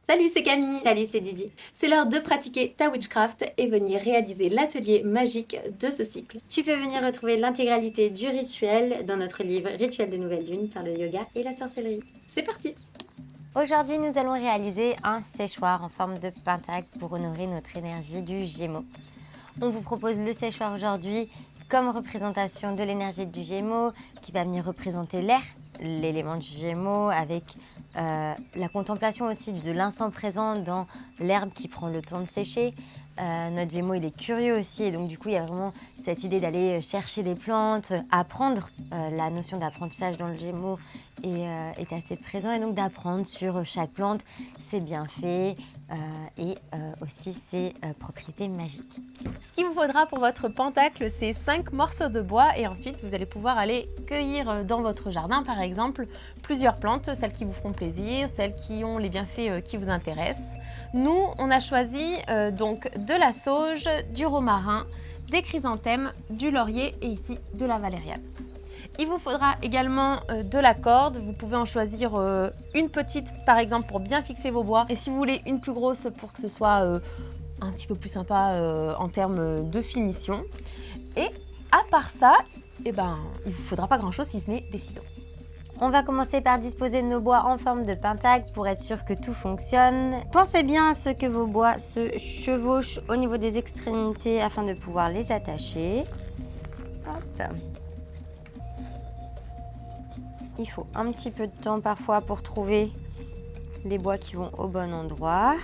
Salut, c'est Camille. Salut, c'est Didi. C'est l'heure de pratiquer ta witchcraft et venir réaliser l'atelier magique de ce cycle. Tu peux venir retrouver l'intégralité du rituel dans notre livre Rituel de nouvelle lune par le yoga et la sorcellerie. C'est parti. Aujourd'hui, nous allons réaliser un séchoir en forme de pentacle pour honorer notre énergie du Gémeaux. On vous propose le séchoir aujourd'hui comme représentation de l'énergie du Gémeaux qui va venir représenter l'air, l'élément du Gémeaux, avec la contemplation aussi de l'instant présent dans l'herbe qui prend le temps de sécher. Notre Gémeaux, il est curieux aussi et donc du coup, il y a vraiment cette idée d'aller chercher des plantes, apprendre. La notion d'apprentissage dans le Gémeaux est assez présent et donc d'apprendre sur chaque plante, ses bienfaits et aussi ses propriétés magiques. Ce qu'il vous faudra pour votre pentacle, c'est 5 morceaux de bois et ensuite vous allez pouvoir aller cueillir dans votre jardin par exemple plusieurs plantes, celles qui vous feront plaisir, celles qui ont les bienfaits qui vous intéressent. Nous, on a choisi donc de la sauge, du romarin, des chrysanthèmes, du laurier et ici de la valériane. Il vous faudra également de la corde, vous pouvez en choisir une petite par exemple pour bien fixer vos bois et si vous voulez une plus grosse pour que ce soit un petit peu plus sympa en termes de finition. Et à part ça, il ne vous faudra pas grand chose si ce n'est des ciseaux. On va commencer par disposer nos bois en forme de pentacle pour être sûr que tout fonctionne. Pensez bien à ce que vos bois se chevauchent au niveau des extrémités afin de pouvoir les attacher. Hop. Il faut un petit peu de temps parfois pour trouver les bois qui vont au bon endroit.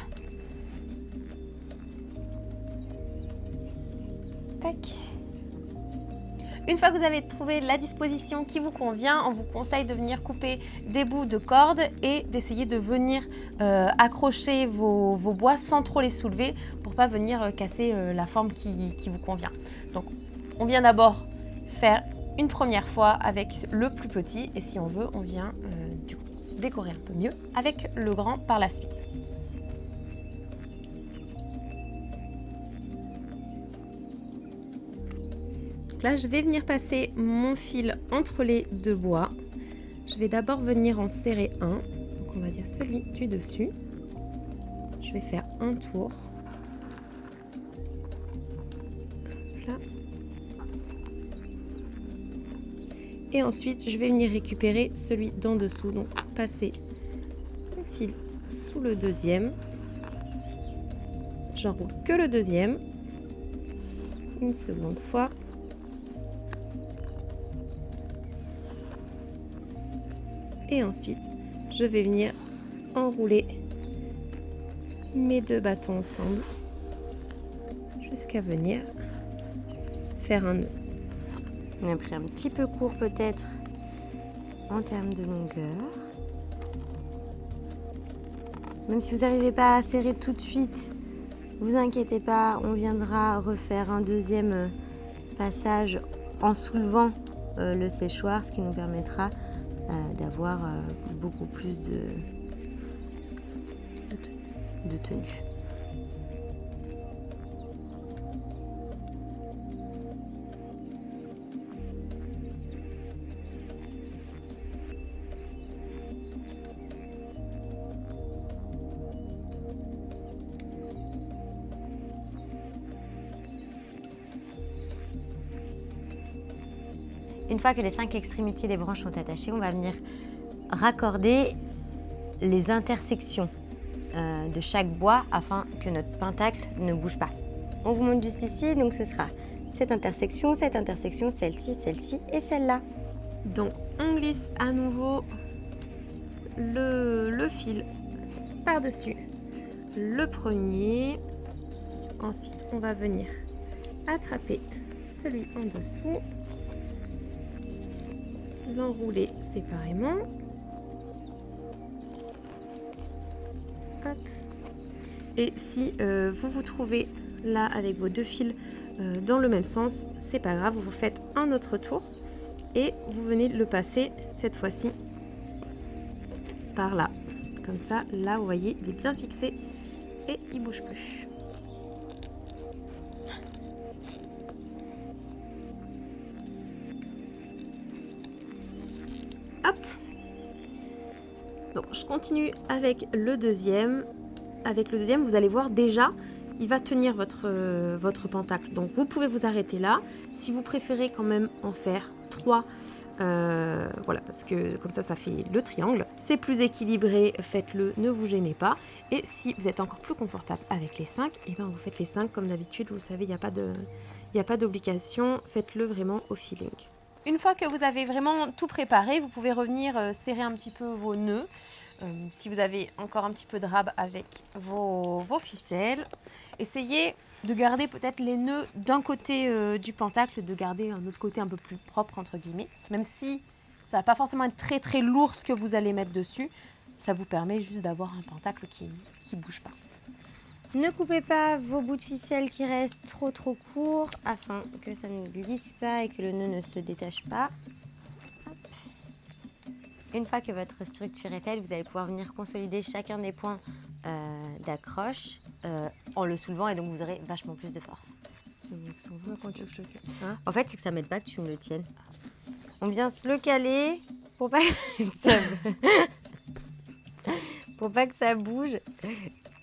Tac. Une fois que vous avez trouvé la disposition qui vous convient, on vous conseille de venir couper des bouts de corde et d'essayer de venir accrocher vos bois sans trop les soulever pour pas venir casser la forme qui vous convient. Donc on vient d'abord faire une première fois avec le plus petit et si on veut, on vient du coup décorer un peu mieux avec le grand par la suite. Là, je vais venir passer mon fil entre les deux bois. Je vais d'abord venir en serrer un. Donc, on va dire celui du dessus. Je vais faire un tour. Là. Et ensuite, je vais venir récupérer celui d'en dessous. Donc, passer le fil sous le deuxième. J'enroule que le deuxième. Une seconde fois. Et ensuite, je vais venir enrouler mes deux bâtons ensemble jusqu'à venir faire un nœud. On a pris un petit peu court peut-être en termes de longueur. Même si vous n'arrivez pas à serrer tout de suite, vous inquiétez pas, on viendra refaire un deuxième passage en soulevant le séchoir, ce qui nous permettra d'avoir beaucoup plus de tenue. Une fois que les 5 extrémités des branches sont attachées, on va venir raccorder les intersections de chaque bois afin que notre pentacle ne bouge pas. On vous montre juste ici, donc ce sera cette intersection, celle-ci et celle-là. Donc on glisse à nouveau le fil par-dessus le premier. Ensuite on va venir attraper celui en dessous, l'enrouler séparément. Hop. Et si vous vous trouvez là avec vos deux fils dans le même sens, c'est pas grave, vous faites un autre tour et vous venez le passer cette fois-ci par là. Comme ça, là vous voyez, il est bien fixé et il bouge plus. Hop. Donc je continue avec le deuxième. avec le deuxième, vous allez voir déjà, il va tenir votre pentacle. Donc vous pouvez vous arrêter là. Si vous préférez quand même en faire 3, voilà, parce que comme ça fait le triangle. C'est plus équilibré, faites-le, ne vous gênez pas. Et si vous êtes encore plus confortable avec les 5, et ben vous faites les 5 comme d'habitude. Vous savez, il n'y a pas d'obligation. Faites-le vraiment au feeling. Une fois que vous avez vraiment tout préparé, vous pouvez revenir serrer un petit peu vos nœuds. Si vous avez encore un petit peu de rab avec vos ficelles, essayez de garder peut-être les nœuds d'un côté du pentacle, de garder un autre côté un peu plus propre entre guillemets. Même si ça va pas forcément être très très lourd ce que vous allez mettre dessus, ça vous permet juste d'avoir un pentacle qui bouge pas. Ne coupez pas vos bouts de ficelle qui restent trop courts afin que ça ne glisse pas et que le nœud ne se détache pas. Hop. Une fois que votre structure est faite, vous allez pouvoir venir consolider chacun des points d'accroche en le soulevant et donc vous aurez vachement plus de force. En fait, c'est que ça m'aide pas que tu me le tiennes. On vient se le caler pour pas que ça, pour pas que ça bouge.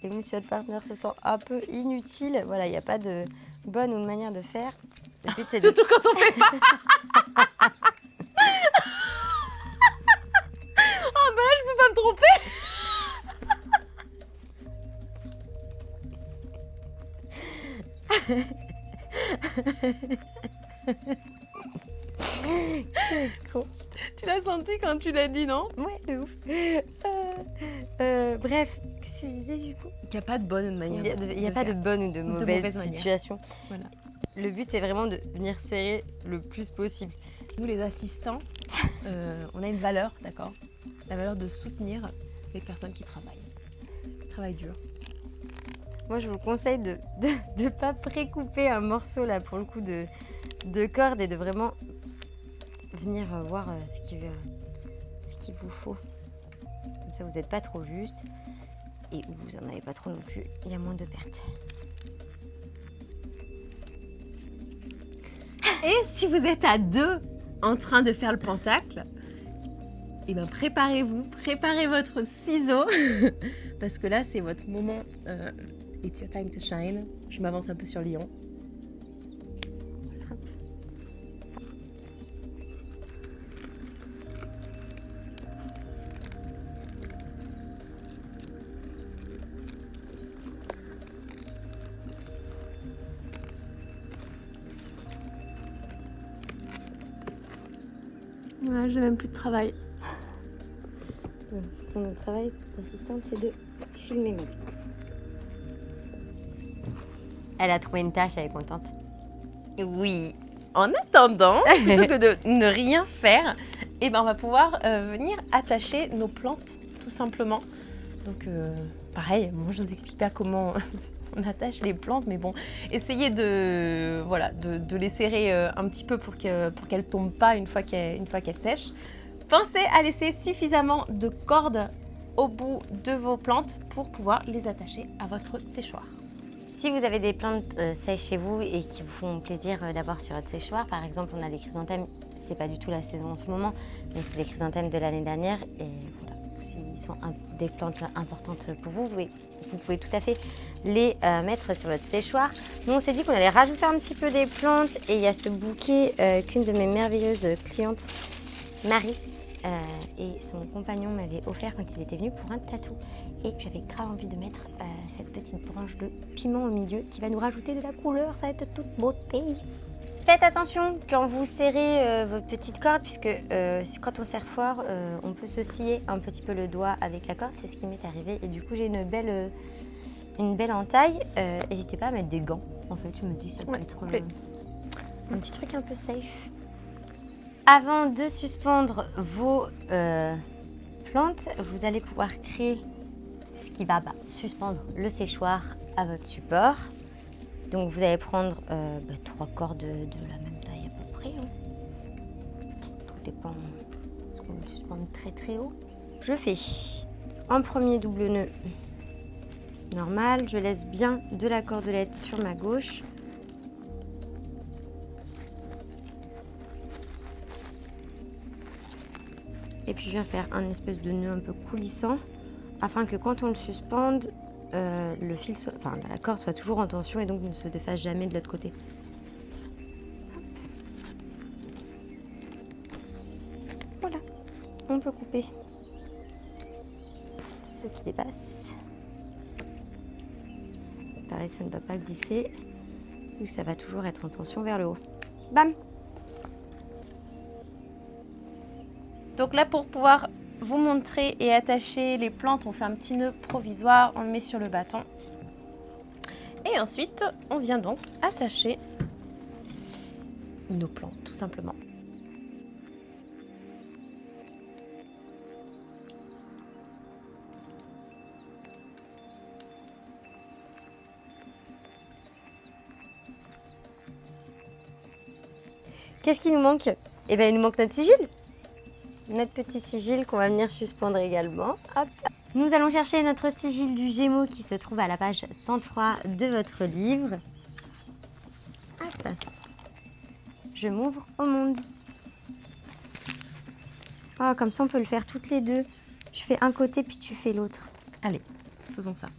Et même si votre partenaire se sent un peu inutile, voilà, il n'y a pas de bonne ou de manière de faire. Le but, c'est surtout quand on fait pas. Ah ben là, je peux pas me tromper. Tu l'as senti quand tu l'as dit, non? Ouais, de ouf. Bref, qu'est-ce que je disais du coup? Il n'y a pas de bonne ou de manière. Il n'y a pas de bonne ou de mauvaise situation. Voilà. Le but, c'est vraiment de venir serrer le plus possible. Nous, les assistants, on a une valeur, d'accord? La valeur de soutenir les personnes qui travaillent dur. Moi, je vous conseille de ne pas précouper un morceau là pour le coup de corde et de vraiment venir voir ce qu'il vous faut. Comme ça, vous n'êtes pas trop juste et vous n'en avez pas trop non plus. Il y a moins de pertes. Et si vous êtes à 2 en train de faire le pentacle, eh ben préparez votre ciseau parce que là, c'est votre moment. It's your time to shine. Je m'avance un peu sur Lyon. Voilà, j'ai même plus de travail. Ton travail d'assistante, c'est de filmer. Elle a trouvé une tâche, elle est contente. Oui. En attendant, plutôt que de ne rien faire, eh ben on va pouvoir venir attacher nos plantes, tout simplement. Donc, pareil, moi je ne vous explique pas comment on attache les plantes, mais bon, essayez de les serrer un petit peu pour qu'elles ne tombent pas une fois qu'elles sèchent. Pensez à laisser suffisamment de cordes au bout de vos plantes pour pouvoir les attacher à votre séchoir. Si vous avez des plantes sèches chez vous et qui vous font plaisir d'avoir sur votre séchoir, par exemple, on a des chrysanthèmes, c'est pas du tout la saison en ce moment, mais c'est des chrysanthèmes de l'année dernière et voilà, s'ils sont des plantes importantes pour vous, vous pouvez tout à fait les mettre sur votre séchoir. Nous, on s'est dit qu'on allait rajouter un petit peu des plantes et il y a ce bouquet qu'une de mes merveilleuses clientes, Marie, et son compagnon m'avait offert quand ils étaient venus pour un tatou. Et j'avais grave envie de mettre cette petite branche de piment au milieu qui va nous rajouter de la couleur, ça va être toute beauté. Faites attention quand vous serrez votre petite corde, puisque quand on serre fort, on peut se scier un petit peu le doigt avec la corde, c'est ce qui m'est arrivé. Et du coup, j'ai une belle entaille. N'hésitez pas à mettre des gants, en fait, je me dis ça peut être un petit truc un peu safe. Avant de suspendre vos plantes, vous allez pouvoir créer ce qui va suspendre le séchoir à votre support. Donc vous allez prendre 3 cordes de la même taille à peu près. Tout dépend, parce qu'on le suspend très très haut. Je fais un premier double nœud normal, je laisse bien de la cordelette sur ma gauche. Et puis je viens faire un espèce de nœud un peu coulissant afin que quand on le suspende, le fil soit, enfin la corde soit toujours en tension et donc ne se défasse jamais de l'autre côté. Hop. Voilà, on peut couper ceux qui dépassent. Pareil, ça ne va pas glisser, vu que ça va toujours être en tension vers le haut. Bam! Donc là, pour pouvoir vous montrer et attacher les plantes, on fait un petit nœud provisoire, on le met sur le bâton. Et ensuite, on vient donc attacher nos plantes, tout simplement. Qu'est-ce qui nous manque? Eh bien, il nous manque notre sigil. Notre petit sigil qu'on va venir suspendre également. Hop. Nous allons chercher notre sigil du Gémeaux qui se trouve à la page 103 de votre livre. Hop. Je m'ouvre au monde. Oh, comme ça, on peut le faire toutes les deux. Je fais un côté, puis tu fais l'autre. Allez, faisons ça.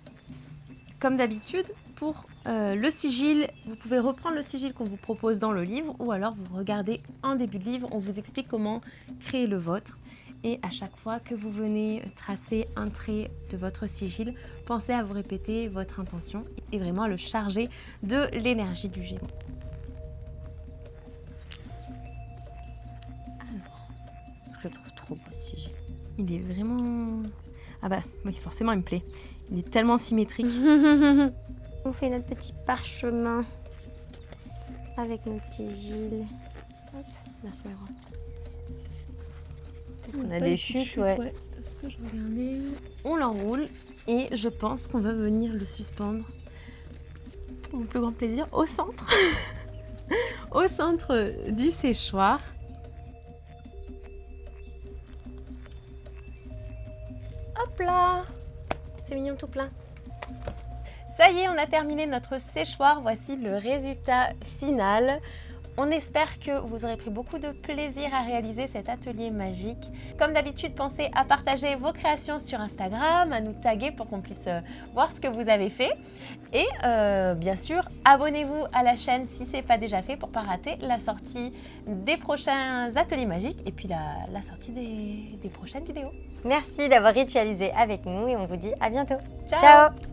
Comme d'habitude, pour le sigil, vous pouvez reprendre le sigil qu'on vous propose dans le livre ou alors vous regardez en début de livre, on vous explique comment créer le vôtre. Et à chaque fois que vous venez tracer un trait de votre sigil, pensez à vous répéter votre intention et vraiment à le charger de l'énergie du Gémeaux. Alors, je le trouve trop beau ce sigil. Il est vraiment... Ah bah oui, forcément il me plaît. Il est tellement symétrique. On fait notre petit parchemin avec notre sigil. Hop, merci Mero. Peut-être on a des chutes, ouais. Parce que je regardais. On l'enroule et je pense qu'on va venir le suspendre, pour mon plus grand plaisir, au centre. Au centre du séchoir. Hop là! C'est mignon tout plein. Ça y est, on a terminé notre séchoir. Voici le résultat final. On espère que vous aurez pris beaucoup de plaisir à réaliser cet atelier magique. Comme d'habitude, pensez à partager vos créations sur Instagram, à nous taguer pour qu'on puisse voir ce que vous avez fait. Et bien sûr, abonnez-vous à la chaîne si ce n'est pas déjà fait pour ne pas rater la sortie des prochains ateliers magiques et puis la sortie des prochaines vidéos. Merci d'avoir ritualisé avec nous et on vous dit à bientôt. Ciao. Ciao.